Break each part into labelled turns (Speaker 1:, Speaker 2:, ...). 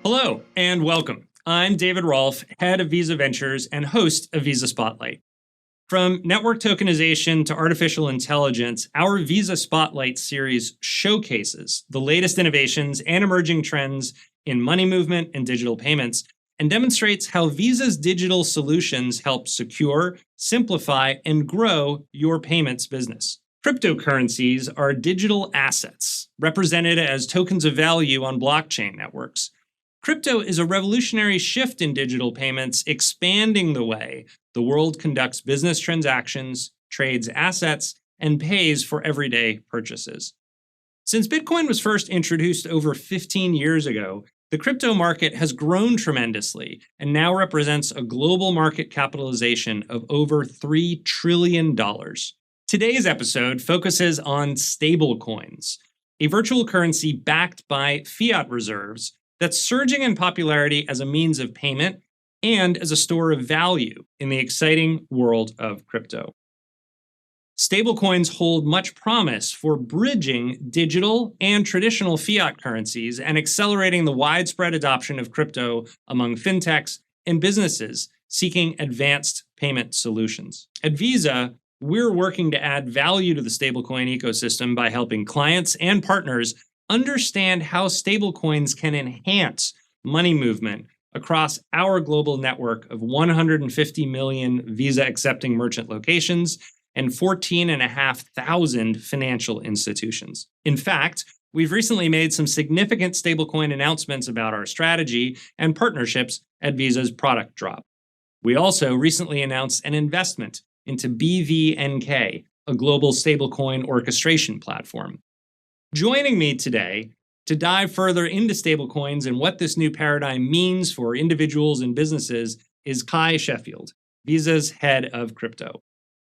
Speaker 1: Hello and welcome. I'm David Rolfe, head of Visa Ventures and host of Visa Spotlight. From network tokenization to artificial intelligence, our Visa Spotlight series showcases the latest innovations and emerging trends in money movement and digital payments, and demonstrates how Visa's digital solutions help secure, simplify, and grow your payments business. Cryptocurrencies are digital assets represented as tokens of value on blockchain networks. Crypto is a revolutionary shift in digital payments, expanding the way the world conducts business transactions, trades assets, and pays for everyday purchases. Since Bitcoin was first introduced over 15 years ago, the crypto market has grown tremendously and now represents a global market capitalization of over $3 trillion. Today's episode focuses on stablecoins, a virtual currency backed by fiat reserves that's surging in popularity as a means of payment and as a store of value in the exciting world of crypto. Stablecoins hold much promise for bridging digital and traditional fiat currencies and accelerating the widespread adoption of crypto among fintechs and businesses seeking advanced payment solutions. At Visa, we're working to add value to the stablecoin ecosystem by helping clients and partners understand how stablecoins can enhance money movement across our global network of 150 million Visa-accepting merchant locations and 14,500 financial institutions. In fact, we've recently made some significant stablecoin announcements about our strategy and partnerships at Visa's product drop. We also recently announced an investment into BVNK, a global stablecoin orchestration platform. Joining me today to dive further into stablecoins and what this new paradigm means for individuals and businesses is Kai Sheffield, Visa's head of crypto.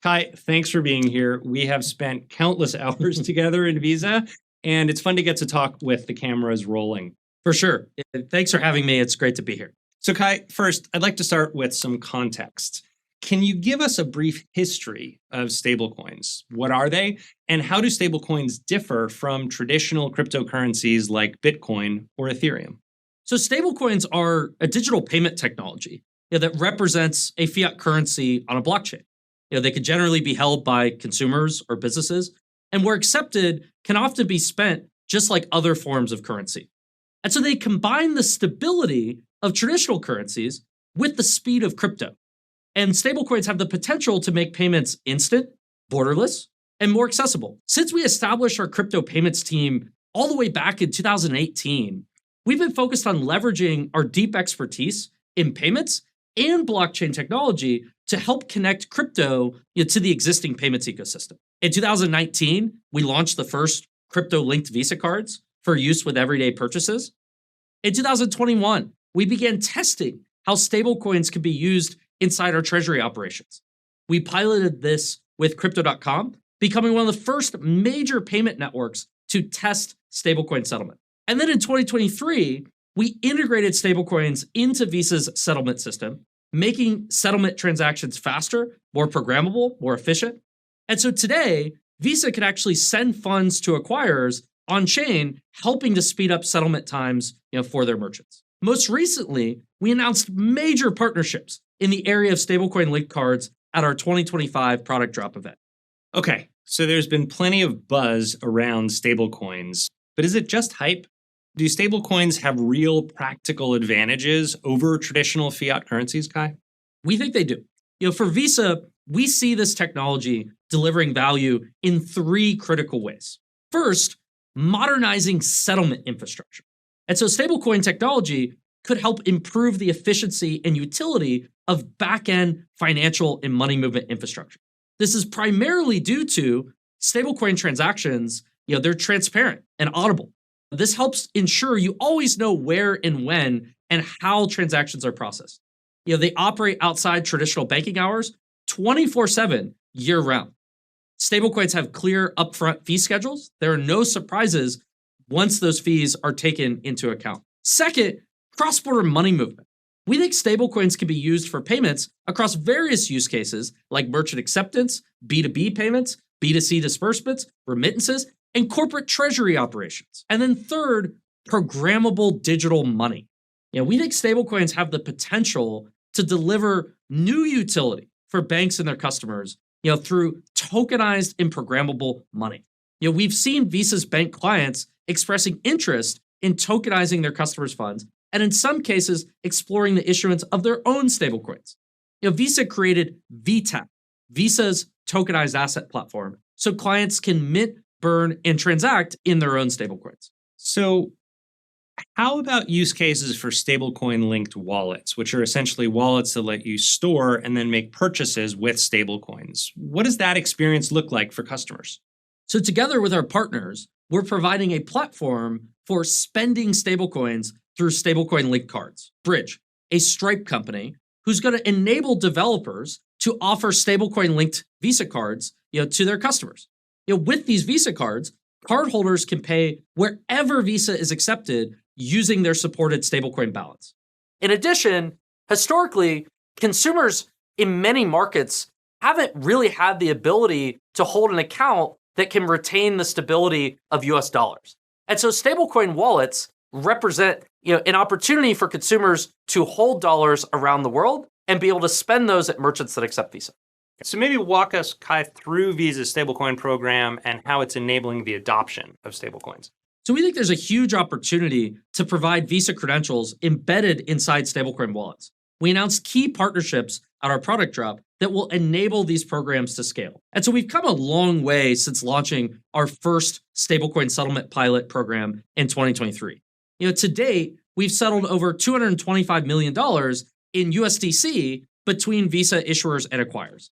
Speaker 1: Kai, thanks for being here. We have spent countless hours together in Visa, and it's fun to get to talk with the cameras rolling.
Speaker 2: For sure. Thanks for having me. It's great to be here.
Speaker 1: So Kai, first, I'd like to start with some context. Can you give us a brief history of stablecoins? What are they? And how do stablecoins differ from traditional cryptocurrencies like Bitcoin or Ethereum?
Speaker 2: So stablecoins are a digital payment technology that represents a fiat currency on a blockchain. They can generally be held by consumers or businesses, and where accepted, can often be spent just like other forms of currency. And so they combine the stability of traditional currencies with the speed of crypto. And stablecoins have the potential to make payments instant, borderless, and more accessible. Since we established our crypto payments team all the way back in 2018, we've been focused on leveraging our deep expertise in payments and blockchain technology to help connect crypto to the existing payments ecosystem. In 2019, we launched the first crypto-linked Visa cards for use with everyday purchases. In 2021, we began testing how stablecoins could be used inside our treasury operations. We piloted this with Crypto.com, becoming one of the first major payment networks to test stablecoin settlement. And then in 2023, we integrated stablecoins into Visa's settlement system, making settlement transactions faster, more programmable, more efficient. And so today, Visa can actually send funds to acquirers on-chain, helping to speed up settlement times for their merchants. Most recently, we announced major partnerships in the area of stablecoin linked cards at our 2025 product drop event.
Speaker 1: Okay, so there's been plenty of buzz around stablecoins, but is it just hype? Do stablecoins have real practical advantages over traditional fiat currencies, Kai?
Speaker 2: We think they do. For Visa, we see this technology delivering value in three critical ways. First, modernizing settlement infrastructure. And so stablecoin technology could help improve the efficiency and utility of back-end financial and money movement infrastructure. This is primarily due to stablecoin transactions, they're transparent and audible. This helps ensure you always know where and when and how transactions are processed. They operate outside traditional banking hours 24/7 year-round. Stablecoins have clear upfront fee schedules. There are no surprises once those fees are taken into account. Second, cross-border money movement. We think stablecoins can be used for payments across various use cases like merchant acceptance, B2B payments, B2C disbursements, remittances, and corporate treasury operations. And then third, programmable digital money. We think stablecoins have the potential to deliver new utility for banks and their customers, through tokenized and programmable money. We've seen Visa's bank clients expressing interest in tokenizing their customers' funds, and in some cases, exploring the issuance of their own stablecoins. Visa created VTAP, Visa's tokenized asset platform, so clients can mint, burn, and transact in their own stablecoins.
Speaker 1: So, how about use cases for stablecoin linked wallets, which are essentially wallets that let you store and then make purchases with stablecoins? What does that experience look like for customers?
Speaker 2: So together with our partners, we're providing a platform for spending stablecoins through stablecoin linked cards. Bridge, a Stripe company who's going to enable developers to offer stablecoin linked Visa cards, to their customers. With these Visa cards, cardholders can pay wherever Visa is accepted using their supported stablecoin balance. In addition, historically, consumers in many markets haven't really had the ability to hold an account that can retain the stability of US dollars. And so stablecoin wallets represent, an opportunity for consumers to hold dollars around the world and be able to spend those at merchants that accept Visa.
Speaker 1: So maybe walk us, Kai, through Visa's stablecoin program and how it's enabling the adoption of stablecoins.
Speaker 2: So we think there's a huge opportunity to provide Visa credentials embedded inside stablecoin wallets. We announced key partnerships at our product drop that will enable these programs to scale. And so we've come a long way since launching our first stablecoin settlement pilot program in 2023. To date, we've settled over $225 million in USDC between Visa issuers and acquirers.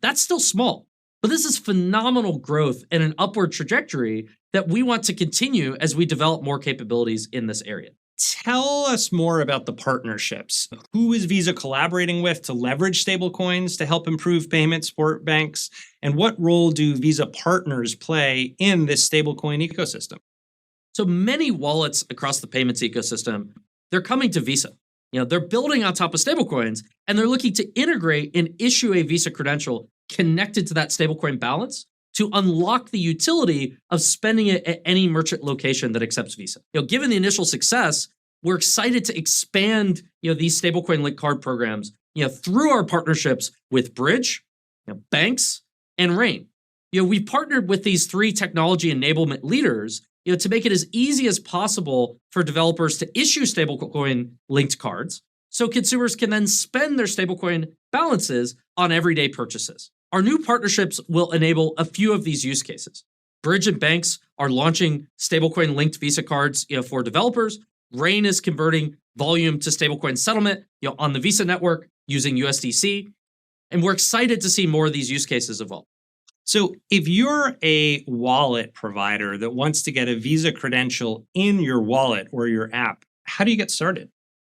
Speaker 2: That's still small, but this is phenomenal growth and an upward trajectory that we want to continue as we develop more capabilities in this area.
Speaker 1: Tell us more about the partnerships. Who is Visa collaborating with to leverage stablecoins to help improve payments for banks? And what role do Visa partners play in this stablecoin ecosystem?
Speaker 2: So many wallets across the payments ecosystem, they're coming to Visa. They're building on top of stablecoins, and they're looking to integrate and issue a Visa credential connected to that stablecoin balance to unlock the utility of spending it at any merchant location that accepts Visa. Given the initial success, we're excited to expand, these stablecoin linked card programs, through our partnerships with Bridge, banks, and Rain. We've partnered with these three technology enablement leaders, to make it as easy as possible for developers to issue stablecoin linked cards, so consumers can then spend their stablecoin balances on everyday purchases. Our new partnerships will enable a few of these use cases. Bridge and banks are launching stablecoin linked Visa cards, for developers. Rain is converting volume to stablecoin settlement, on the Visa network using USDC. And we're excited to see more of these use cases evolve.
Speaker 1: So if you're a wallet provider that wants to get a Visa credential in your wallet or your app, how do you get started?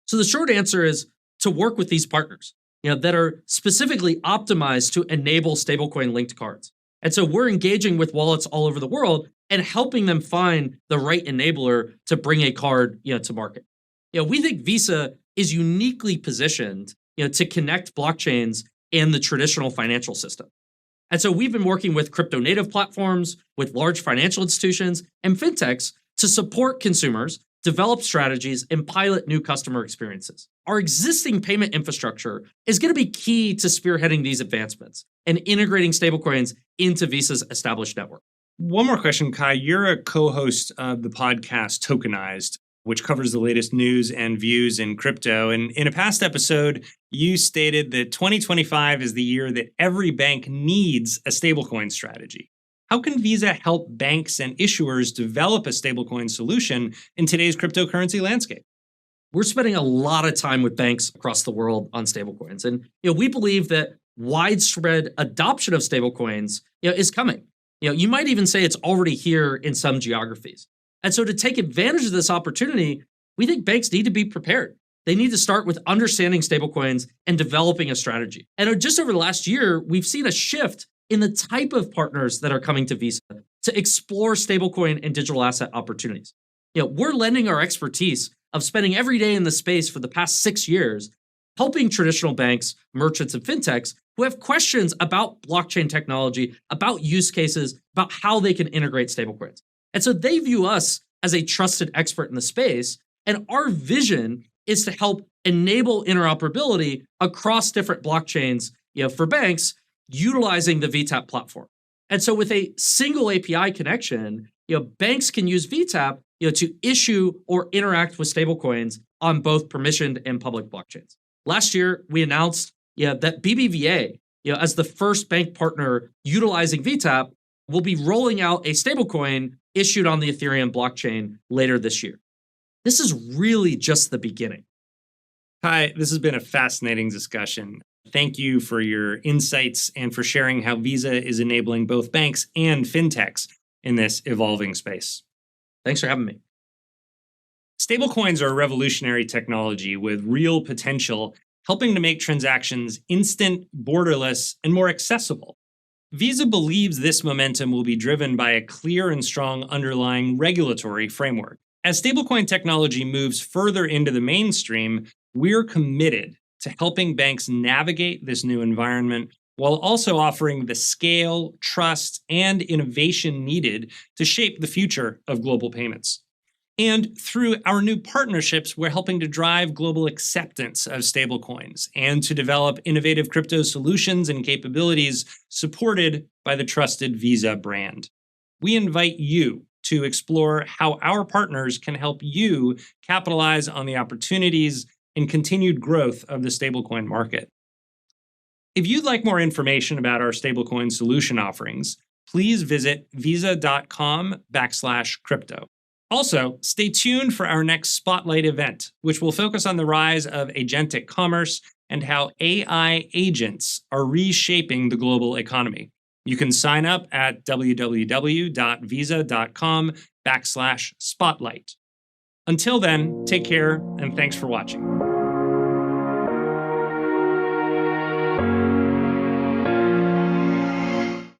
Speaker 2: So the short answer is to work with these partners, that are specifically optimized to enable stablecoin linked cards. And so we're engaging with wallets all over the world and helping them find the right enabler to bring a card, to market. We think Visa is uniquely positioned, to connect blockchains and the traditional financial system. And so we've been working with crypto native platforms, with large financial institutions and fintechs to support consumers, develop strategies, and pilot new customer experiences. Our existing payment infrastructure is going to be key to spearheading these advancements and integrating stablecoins into Visa's established network.
Speaker 1: One more question, Kai. You're a co-host of the podcast Tokenized, which covers the latest news and views in crypto. And in a past episode, you stated that 2025 is the year that every bank needs a stablecoin strategy. How can Visa help banks and issuers develop a stablecoin solution in today's cryptocurrency landscape?
Speaker 2: We're spending a lot of time with banks across the world on stablecoins. And we believe that widespread adoption of stablecoins is coming. You might even say it's already here in some geographies. And so to take advantage of this opportunity, we think banks need to be prepared. They need to start with understanding stablecoins and developing a strategy. And just over the last year, we've seen a shift in the type of partners that are coming to Visa to explore stablecoin and digital asset opportunities. We're lending our expertise of spending every day in the space for the past 6 years, helping traditional banks, merchants, and fintechs who have questions about blockchain technology, about use cases, about how they can integrate stablecoins. And so they view us as a trusted expert in the space. And our vision is to help enable interoperability across different blockchains, for banks utilizing the VTAP platform. And so with a single API connection, banks can use VTAP, to issue or interact with stablecoins on both permissioned and public blockchains. Last year, we announced that BBVA, as the first bank partner utilizing VTAP, will be rolling out a stablecoin issued on the Ethereum blockchain later this year. This is really just the beginning.
Speaker 1: Hi, this has been a fascinating discussion. Thank you for your insights and for sharing how Visa is enabling both banks and fintechs in this evolving space.
Speaker 2: Thanks for having me.
Speaker 1: Stablecoins are a revolutionary technology with real potential, helping to make transactions instant, borderless, and more accessible. Visa believes this momentum will be driven by a clear and strong underlying regulatory framework. As stablecoin technology moves further into the mainstream, we're committed to helping banks navigate this new environment while also offering the scale, trust, and innovation needed to shape the future of global payments. And through our new partnerships, we're helping to drive global acceptance of stablecoins and to develop innovative crypto solutions and capabilities supported by the trusted Visa brand. We invite you to explore how our partners can help you capitalize on the opportunities and continued growth of the stablecoin market. If you'd like more information about our stablecoin solution offerings, please visit visa.com/crypto. Also, stay tuned for our next Spotlight event, which will focus on the rise of agentic commerce and how AI agents are reshaping the global economy. You can sign up at www.visa.com/spotlight. Until then, take care and thanks for watching.